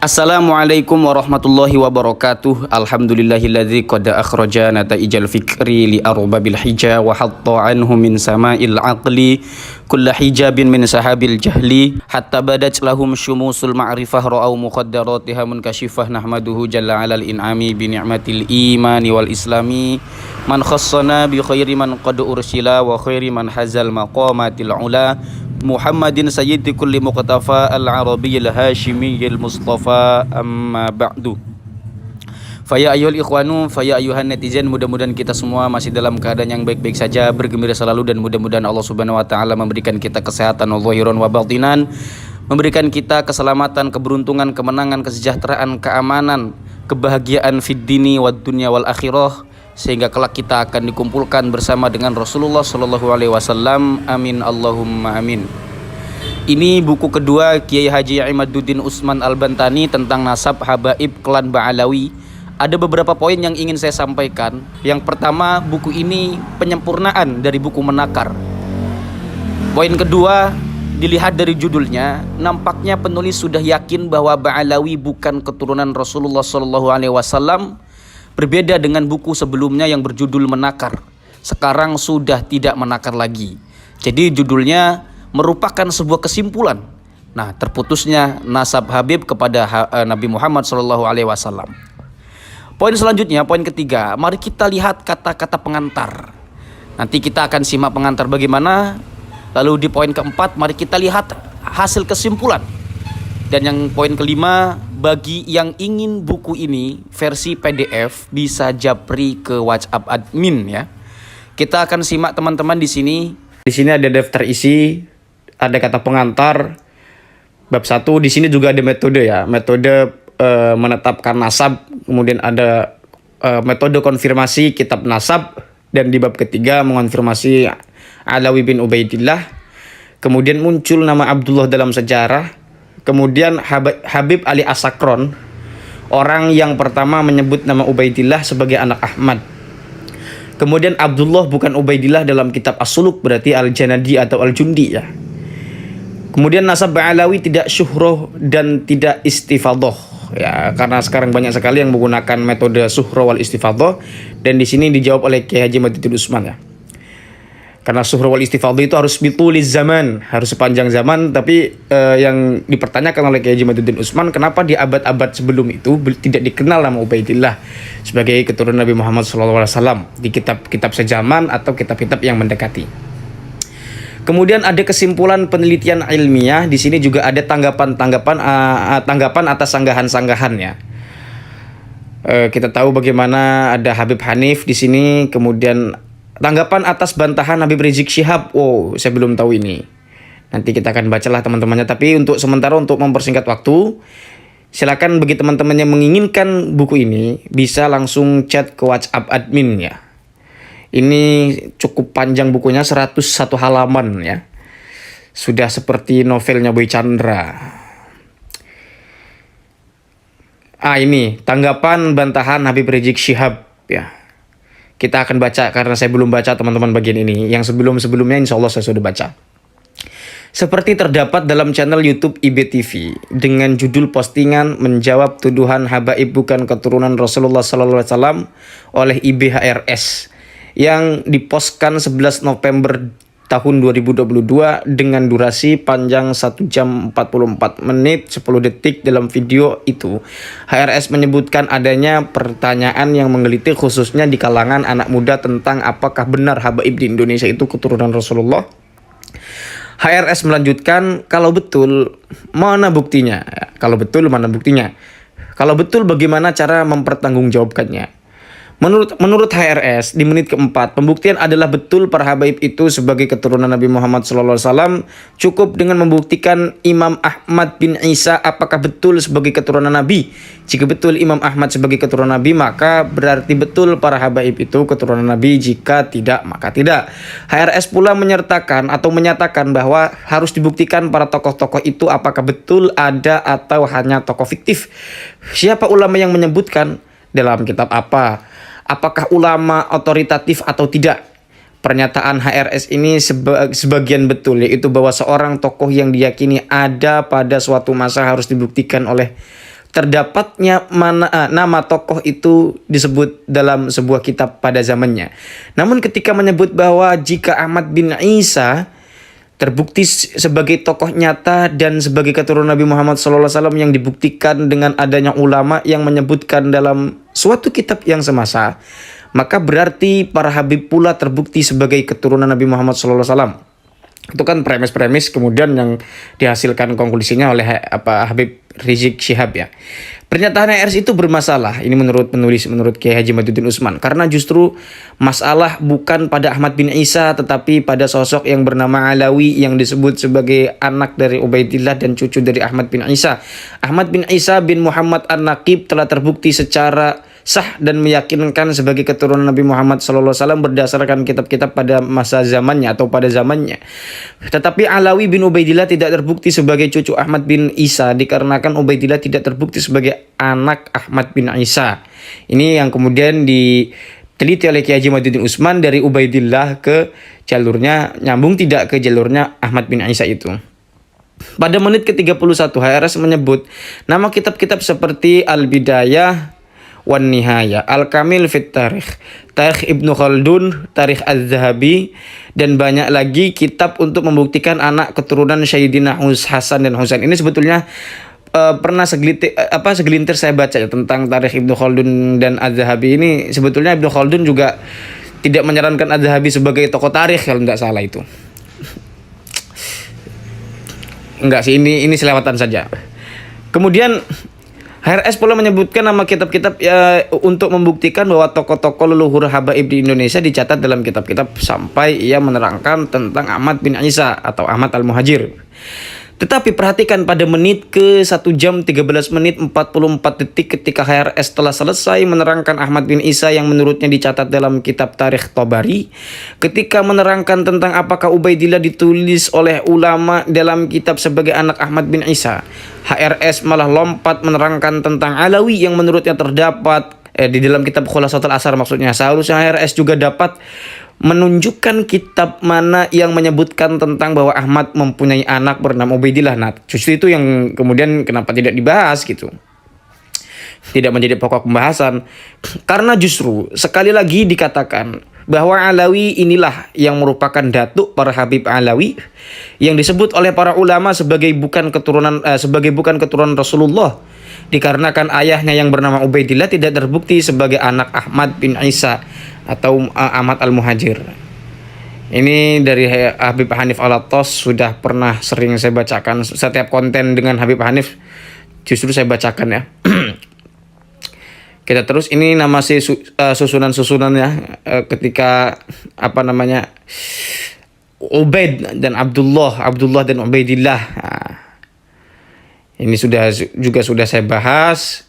Assalamualaikum warahmatullahi wabarakatuh. Alhamdulillahilladzi qad akhraja nataijal fikri li arbabil hija wa hatta anhu min sama'il aqli kulla hijabin min sahabil jahli hatta badat lahum syumusul ma'rifah ra'au muqaddaratiha munkashifah nahmaduhu jalla alal in'ami bi ni'matil imani wal islami man khassana bi khairi man qad ursila wa khairi man hazal maqamatil ula Muhammadin sayyidi kulli muqtafa al-arabiyyil hashimiyyil mustafa amma ba'du. Faya ayyuhal ikhwanu, faya ayyuhan netizen, mudah-mudahan kita semua masih dalam keadaan yang baik-baik saja, bergembira selalu, dan mudah-mudahan Allah Subhanahu wa taala memberikan kita kesehatan zahiran wa batinan, memberikan kita keselamatan, keberuntungan, kemenangan, kesejahteraan, keamanan, kebahagiaan fid dini wad dunya wal akhirah, sehingga kelak kita akan dikumpulkan bersama dengan Rasulullah Shallallahu Alaihi Wasallam. Amin Allahumma amin. Ini buku kedua Kiai Haji Imaduddin Utsman Al-Bantani tentang nasab habaib klan Ba'alawi. Ada beberapa poin yang ingin saya sampaikan. Yang pertama, buku ini penyempurnaan dari buku Menakar. Poin kedua, dilihat dari judulnya, nampaknya penulis sudah yakin bahwa Ba'alawi bukan keturunan Rasulullah Shallallahu Alaihi Wasallam. Berbeda dengan buku sebelumnya yang berjudul Menakar. Sekarang sudah tidak menakar lagi. Jadi judulnya merupakan sebuah kesimpulan. Nah, terputusnya nasab Habib kepada Nabi Muhammad SAW. Poin selanjutnya, poin ketiga, mari kita lihat kata-kata pengantar. Nanti kita akan simak pengantar bagaimana. Lalu di poin keempat, mari kita lihat hasil kesimpulan. Dan yang poin kelima, bagi yang ingin buku ini versi PDF bisa japri ke WhatsApp admin ya. Kita akan simak teman-teman di sini. Di sini ada daftar isi, ada kata pengantar. Bab 1 di sini juga ada metode ya. Metode menetapkan nasab, kemudian ada metode konfirmasi kitab nasab, dan di bab ketiga mengonfirmasi Alawi bin Ubaidillah. Kemudian muncul nama Abdullah dalam sejarah. Kemudian Habib Ali As-Sakron, orang yang pertama menyebut nama Ubaidillah sebagai anak Ahmad. Kemudian Abdullah bukan Ubaidillah dalam kitab As-Suluk, berarti Al-Janadi atau Al-Jundi ya. Kemudian nasab Ba'alawi tidak syuhroh dan tidak istifadoh ya, karena sekarang banyak sekali yang menggunakan metode syuhroh wal istifadoh, dan di sini dijawab oleh Kiai Haji Imaduddin Utsman ya. Karena syuhroh wal istifadah itu harus bituliz zaman, harus sepanjang zaman. Tapi yang dipertanyakan oleh Kiai Haji Imaduddin Utsman, kenapa di abad-abad sebelum itu tidak dikenal nama Ubaidillah sebagai keturunan Nabi Muhammad SAW di kitab-kitab sejaman atau kitab-kitab yang mendekati. Kemudian ada kesimpulan penelitian ilmiah. Di sini juga ada tanggapan atas sanggahan-sanggahan ya. Kita tahu bagaimana ada Habib Hanif di sini, kemudian tanggapan atas bantahan Habib Rizik Syihab. Oh, saya belum tahu ini. Nanti kita akan bacalah teman-temannya. Tapi untuk sementara, untuk mempersingkat waktu, silakan bagi teman-teman yang menginginkan buku ini bisa langsung chat ke WhatsApp admin ya. Ini cukup panjang bukunya, 101 halaman ya. Sudah seperti novelnya Boy Chandra. Ini tanggapan bantahan Habib Rizik Syihab ya. Kita akan baca karena saya belum baca teman-teman bagian ini. Yang sebelum-sebelumnya insya Allah saya sudah baca. Seperti terdapat dalam channel YouTube IBTV dengan judul postingan menjawab tuduhan habaib bukan keturunan Rasulullah SAW oleh IBHRS yang dipostkan 11 November tahun 2022 dengan durasi panjang 1 jam 44 menit 10 detik. Dalam video itu, HRS menyebutkan adanya pertanyaan yang menggelitik khususnya di kalangan anak muda tentang apakah benar habaib di Indonesia itu keturunan Rasulullah. HRS melanjutkan, kalau betul, mana buktinya? Kalau betul, mana buktinya? Kalau betul, bagaimana cara mempertanggungjawabkannya? Menurut HRS di menit keempat, pembuktian adalah betul para habaib itu sebagai keturunan Nabi Muhammad SAW. Cukup dengan membuktikan Imam Ahmad bin Isa apakah betul sebagai keturunan Nabi. Jika betul Imam Ahmad sebagai keturunan Nabi, maka berarti betul para habaib itu keturunan Nabi. Jika tidak, maka tidak. HRS pula menyatakan bahwa harus dibuktikan para tokoh-tokoh itu apakah betul ada atau hanya tokoh fiktif. Siapa ulama yang menyebutkan, dalam kitab apa, apakah ulama otoritatif atau tidak. Pernyataan HRS ini sebagian betul, yaitu bahwa seorang tokoh yang diyakini ada pada suatu masa harus dibuktikan oleh terdapatnya nama tokoh itu disebut dalam sebuah kitab pada zamannya. Namun ketika menyebut bahwa jika Ahmad bin Isa terbukti sebagai tokoh nyata dan sebagai keturunan Nabi Muhammad SAW yang dibuktikan dengan adanya ulama yang menyebutkan dalam suatu kitab yang semasa, maka berarti para habib pula terbukti sebagai keturunan Nabi Muhammad SAW. Itu kan premis-premis kemudian yang dihasilkan konklusinya oleh Habib Rizik Syihab ya. Pernyataan HRS itu bermasalah. Ini menurut penulis, menurut Kiai Haji Madudin Usman. Karena justru masalah bukan pada Ahmad bin Isa tetapi pada sosok yang bernama Alawi yang disebut sebagai anak dari Ubaidillah dan cucu dari Ahmad bin Isa. Ahmad bin Isa bin Muhammad An-Naqib telah terbukti secara sah dan meyakinkan sebagai keturunan Nabi Muhammad SAW berdasarkan kitab-kitab pada masa zamannya atau pada zamannya. Tetapi Alawi bin Ubaidillah tidak terbukti sebagai cucu Ahmad bin Isa dikarenakan Ubaidillah tidak terbukti sebagai anak Ahmad bin Isa. Ini yang kemudian diteliti oleh Kiai Haji Madudin Usman dari Ubaidillah ke jalurnya, nyambung tidak ke jalurnya Ahmad bin Isa itu. Pada menit ke-31 HRS menyebut nama kitab-kitab seperti Al-Bidayah wan Nihaya, Al-Kamil fit Tarikh, Tarikh Ibnu Khaldun, Tarikh Az-Zahabi, dan banyak lagi kitab untuk membuktikan anak keturunan Sayyidina Hasan dan Husain. Ini sebetulnya pernah segelintir saya baca ya tentang Tarikh Ibnu Khaldun dan Az-Zahabi ini. Sebetulnya Ibnu Khaldun juga tidak menyarankan Az-Zahabi sebagai tokoh tarikh kalau tidak salah itu. Enggak sih, ini selewatan saja. Kemudian HRS pula menyebutkan nama kitab-kitab untuk membuktikan bahwa tokoh-tokoh leluhur habaib di Indonesia dicatat dalam kitab-kitab sampai ia menerangkan tentang Ahmad bin Isa atau Ahmad Al-Muhajir. Tetapi perhatikan pada menit ke 1 jam 13 menit 44 detik ketika HRS telah selesai menerangkan Ahmad bin Isa yang menurutnya dicatat dalam kitab Tarikh Tabari. Ketika menerangkan tentang apakah Ubaidillah ditulis oleh ulama dalam kitab sebagai anak Ahmad bin Isa, HRS malah lompat menerangkan tentang Alawi yang menurutnya terdapat di dalam kitab Khulasatul Asar maksudnya. Seharusnya HRS juga dapat menunjukkan kitab mana yang menyebutkan tentang bahwa Ahmad mempunyai anak bernama Ubaidillah. Nah, justru itu yang kemudian kenapa tidak dibahas gitu. Tidak menjadi pokok pembahasan. Karena justru sekali lagi dikatakan bahwa Alawi inilah yang merupakan datuk para Habib Alawi yang disebut oleh para ulama sebagai bukan keturunan Rasulullah, dikarenakan ayahnya yang bernama Ubaidillah tidak terbukti sebagai anak Ahmad bin Isa atau Ahmad Al-Muhajir. Ini dari Habib Hanif Alatos, sudah pernah sering saya bacakan. Setiap konten dengan Habib Hanif justru saya bacakan ya. Kita terus, ini nama si susunan-susunannya ketika Ubaid dan Abdullah dan Ubaidillah. Nah, ini sudah saya bahas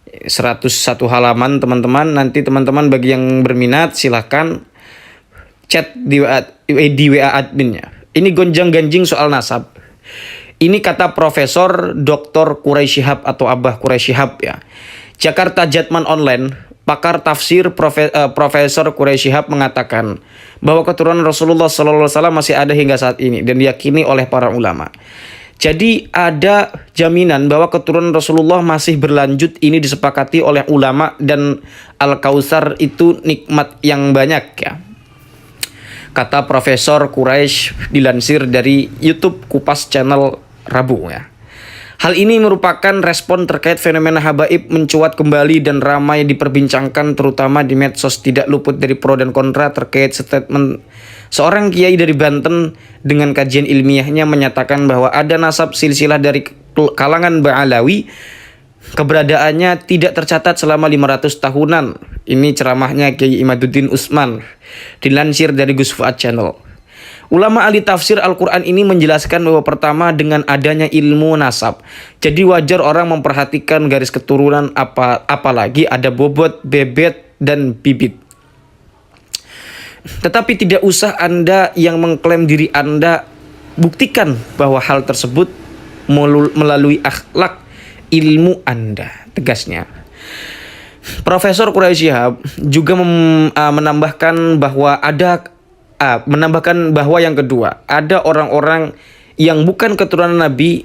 101 halaman teman-teman. Nanti teman-teman bagi yang berminat silahkan chat di WA adminnya. Ini gonjang-ganjing soal nasab. Ini kata Profesor Dr. Quraisy Shihab atau Abah Quraisy Shihab ya. Jakarta Jatman Online, pakar tafsir Profesor Quraisy Shihab mengatakan bahwa keturunan Rasulullah SAW masih ada hingga saat ini dan diyakini oleh para ulama. Jadi ada jaminan bahwa keturunan Rasulullah masih berlanjut. Ini disepakati oleh ulama dan Al-Kautsar itu nikmat yang banyak ya. Kata Profesor Quraisy dilansir dari YouTube Kupas Channel Rabu ya. Hal ini merupakan respon terkait fenomena habaib mencuat kembali dan ramai diperbincangkan terutama di medsos. Tidak luput dari pro dan kontra terkait statement seorang kiai dari Banten dengan kajian ilmiahnya menyatakan bahwa ada nasab silsilah dari kalangan Ba'alawi, keberadaannya tidak tercatat selama 500 tahunan. Ini ceramahnya Kiai Imaduddin Usman dilansir dari Gus Fuad Channel. Ulama ahli tafsir Al-Quran ini menjelaskan bahwa pertama dengan adanya ilmu nasab, jadi wajar orang memperhatikan garis keturunan, apalagi ada bobot, bebet, dan bibit. Tetapi tidak usah Anda yang mengklaim diri Anda buktikan bahwa hal tersebut melalui akhlak ilmu Anda, tegasnya. Profesor Quraisy Shihab juga menambahkan bahwa yang kedua, ada orang-orang yang bukan keturunan Nabi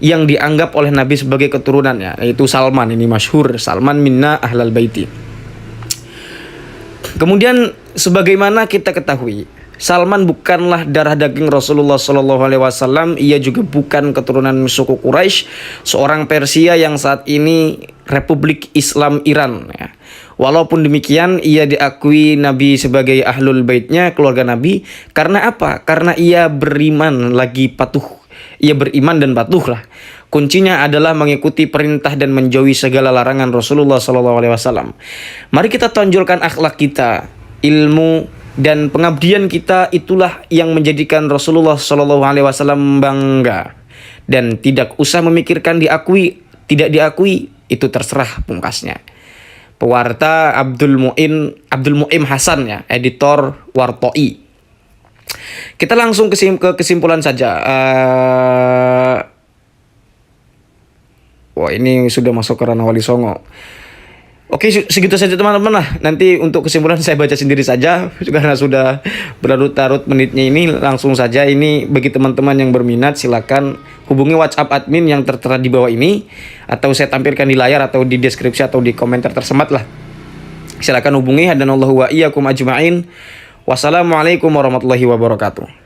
yang dianggap oleh Nabi sebagai keturunannya, yaitu Salman. Ini masyhur, Salman minna ahlal baiti. Kemudian sebagaimana kita ketahui, Salman bukanlah darah daging Rasulullah SAW. Ia juga bukan keturunan suku Quraisy, seorang Persia yang saat ini Republik Islam Iran. Ya. Walaupun demikian, ia diakui Nabi sebagai ahlul baitnya, keluarga Nabi. Karena apa? Karena ia beriman lagi patuh. Ia beriman dan patuh lah. Kuncinya adalah mengikuti perintah dan menjauhi segala larangan Rasulullah SAW. Mari kita tonjolkan akhlak kita, ilmu dan pengabdian kita, itulah yang menjadikan Rasulullah SAW bangga. Dan tidak usah memikirkan diakui, tidak diakui, itu terserah pungkasnya. Pewarta Abdul Mu'im Hasan, ya, editor Wartoi. Kita langsung ke kesimpulan saja. Wah, ini sudah masuk ke ranah Wali Songo. Oke, segitu saja teman-teman lah. Nanti untuk kesimpulan saya baca sendiri saja karena sudah berlarut-larut menitnya ini. Langsung saja, ini bagi teman-teman yang berminat silakan hubungi WhatsApp admin yang tertera di bawah ini, atau saya tampilkan di layar atau di deskripsi atau di komentar tersemat lah. Silakan hubungi. Hadanallahu wa iyyakum ajma'in. Wassalamualaikum warahmatullahi wabarakatuh.